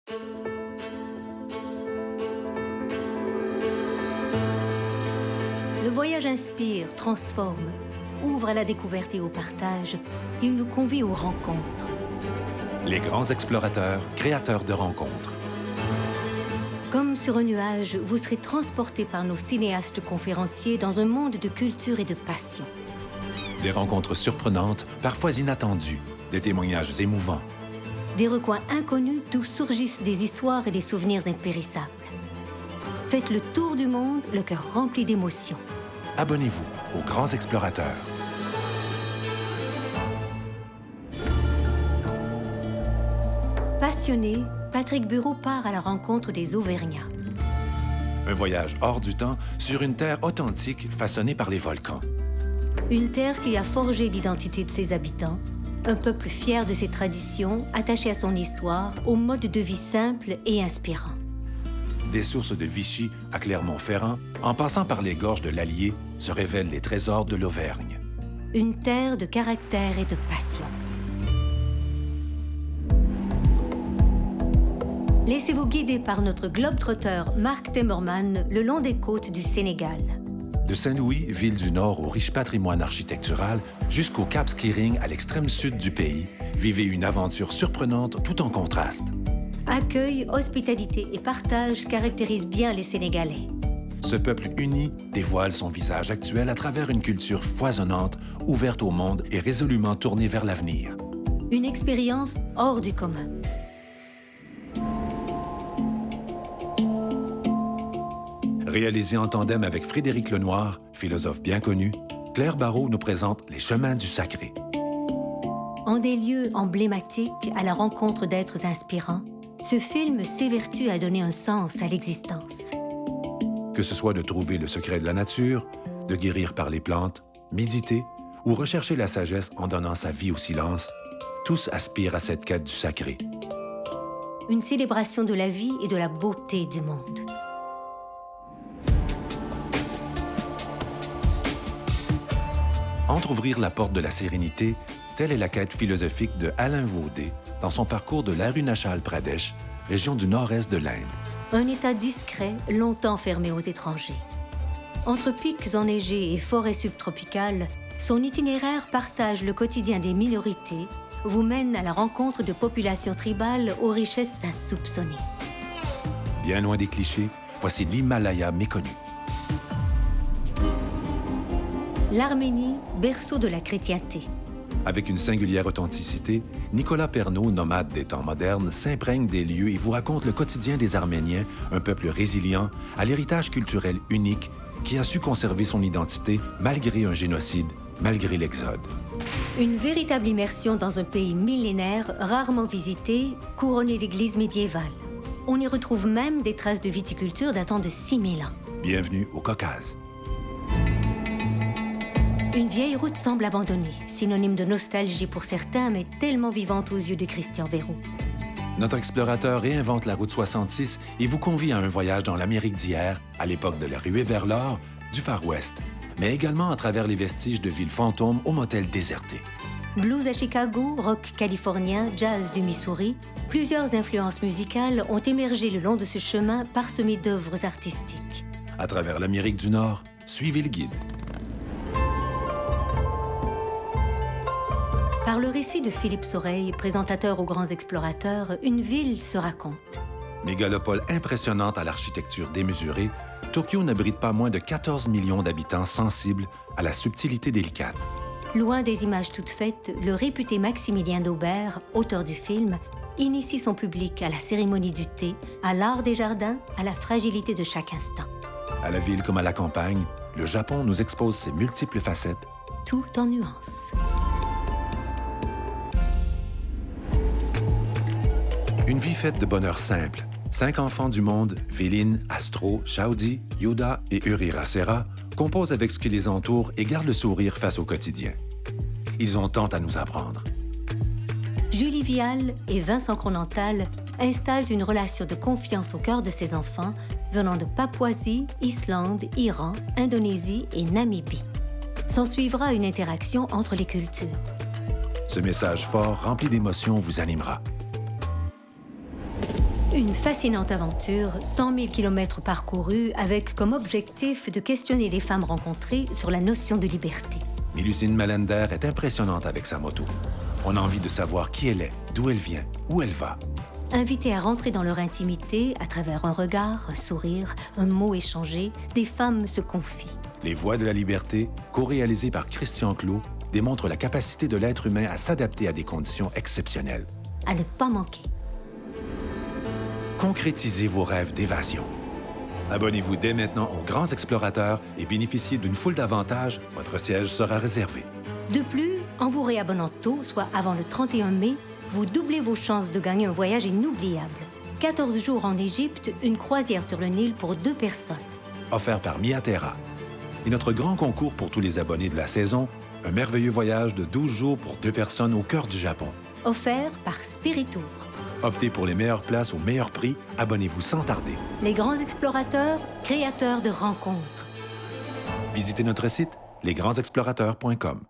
Le voyage inspire, transforme, ouvre à la découverte et au partage. Il nous convie aux rencontres. Les grands explorateurs, créateurs de rencontres. Comme sur un nuage, vous serez transporté par nos cinéastes conférenciers dans un monde de culture et de passion. Des rencontres surprenantes, parfois inattendues. Des témoignages émouvants. Des recoins inconnus d'où surgissent des histoires et des souvenirs impérissables. Faites le tour du monde, le cœur rempli d'émotions. Abonnez-vous aux grands explorateurs. Passionné, Patrick Bureau part à la rencontre des Auvergnats. Un voyage hors du temps sur une terre authentique façonnée par les volcans. Une terre qui a forgé l'identité de ses habitants, un peuple fier de ses traditions, attaché à son histoire, au mode de vie simple et inspirant. Des sources de Vichy à Clermont-Ferrand, en passant par les gorges de l'Allier, se révèlent les trésors de l'Auvergne. Une terre de caractère et de passion. Laissez-vous guider par notre globe-trotteur Marc Timmerman le long des côtes du Sénégal. De Saint-Louis, ville du Nord au riche patrimoine architectural, jusqu'au Cap Skiring à l'extrême sud du pays, vivez une aventure surprenante tout en contraste. Accueil, hospitalité et partage caractérisent bien les Sénégalais. Ce peuple uni dévoile son visage actuel à travers une culture foisonnante, ouverte au monde et résolument tournée vers l'avenir. Une expérience hors du commun. Réalisé en tandem avec Frédéric Lenoir, philosophe bien connu, Claire Barrault nous présente Les chemins du sacré. En des lieux emblématiques à la rencontre d'êtres inspirants, ce film s'évertue à donner un sens à l'existence. Que ce soit de trouver le secret de la nature, de guérir par les plantes, méditer ou rechercher la sagesse en donnant sa vie au silence, tous aspirent à cette quête du sacré. Une célébration de la vie et de la beauté du monde. Entrouvrir la porte de la sérénité, telle est la quête philosophique de Alain Vaudet dans son parcours de l'Arunachal Pradesh, région du nord-est de l'Inde. Un état discret, longtemps fermé aux étrangers. Entre pics enneigés et forêts subtropicales, son itinéraire partage le quotidien des minorités, vous mène à la rencontre de populations tribales aux richesses insoupçonnées. Bien loin des clichés, voici l'Himalaya méconnu. L'Arménie, berceau de la chrétienté. Avec une singulière authenticité, Nicolas Pernaut, nomade des temps modernes, s'imprègne des lieux et vous raconte le quotidien des Arméniens, un peuple résilient, à l'héritage culturel unique, qui a su conserver son identité malgré un génocide, malgré l'exode. Une véritable immersion dans un pays millénaire, rarement visité, couronné d'églises médiévales. On y retrouve même des traces de viticulture datant de 6000 ans. Bienvenue au Caucase. Une vieille route semble abandonnée, synonyme de nostalgie pour certains, mais tellement vivante aux yeux de Christian Verroux. Notre explorateur réinvente la route 66 et vous convie à un voyage dans l'Amérique d'hier, à l'époque de la ruée vers l'or, du Far West, mais également à travers les vestiges de villes fantômes aux motels désertés. Blues à Chicago, rock californien, jazz du Missouri, plusieurs influences musicales ont émergé le long de ce chemin parsemé d'œuvres artistiques. À travers l'Amérique du Nord, suivez le guide. Par le récit de Philippe Soreille, présentateur aux grands explorateurs, une ville se raconte. Mégalopole impressionnante à l'architecture démesurée, Tokyo n'abrite pas moins de 14 millions d'habitants sensibles à la subtilité délicate. Loin des images toutes faites, le réputé Maximilien d'Aubert, auteur du film, initie son public à la cérémonie du thé, à l'art des jardins, à la fragilité de chaque instant. À la ville comme à la campagne, le Japon nous expose ses multiples facettes. Tout en nuances. Une vie faite de bonheur simple. 5 enfants du monde, Véline, Astro, Shaudi, Yoda et Uriracera, composent avec ce qui les entoure et gardent le sourire face au quotidien. Ils ont tant à nous apprendre. Julie Vial et Vincent Cronental installent une relation de confiance au cœur de ces enfants venant de Papouasie, Islande, Iran, Indonésie et Namibie. S'ensuivra une interaction entre les cultures. Ce message fort, rempli d'émotions, vous animera. Une fascinante aventure, 100 000 kilomètres parcourus, avec comme objectif de questionner les femmes rencontrées sur la notion de liberté. Mélusine Malender est impressionnante avec sa moto. On a envie de savoir qui elle est, d'où elle vient, où elle va. Invitées à rentrer dans leur intimité, à travers un regard, un sourire, un mot échangé, des femmes se confient. Les Voix de la liberté, co-réalisées par Christian Clot, démontrent la capacité de l'être humain à s'adapter à des conditions exceptionnelles. À ne pas manquer. Concrétisez vos rêves d'évasion. Abonnez-vous dès maintenant aux Grands Explorateurs et bénéficiez d'une foule d'avantages. Votre siège sera réservé. De plus, en vous réabonnant tôt, soit avant le 31 mai, vous doublez vos chances de gagner un voyage inoubliable. 14 jours en Égypte, une croisière sur le Nil pour 2 personnes. Offert par Miaterra. Et notre grand concours pour tous les abonnés de la saison, un merveilleux voyage de 12 jours pour 2 personnes au cœur du Japon. Offert par Spiritour. Optez pour les meilleures places au meilleur prix. Abonnez-vous sans tarder. Les Grands Explorateurs, créateurs de rencontres. Visitez notre site lesgrandsexplorateurs.com.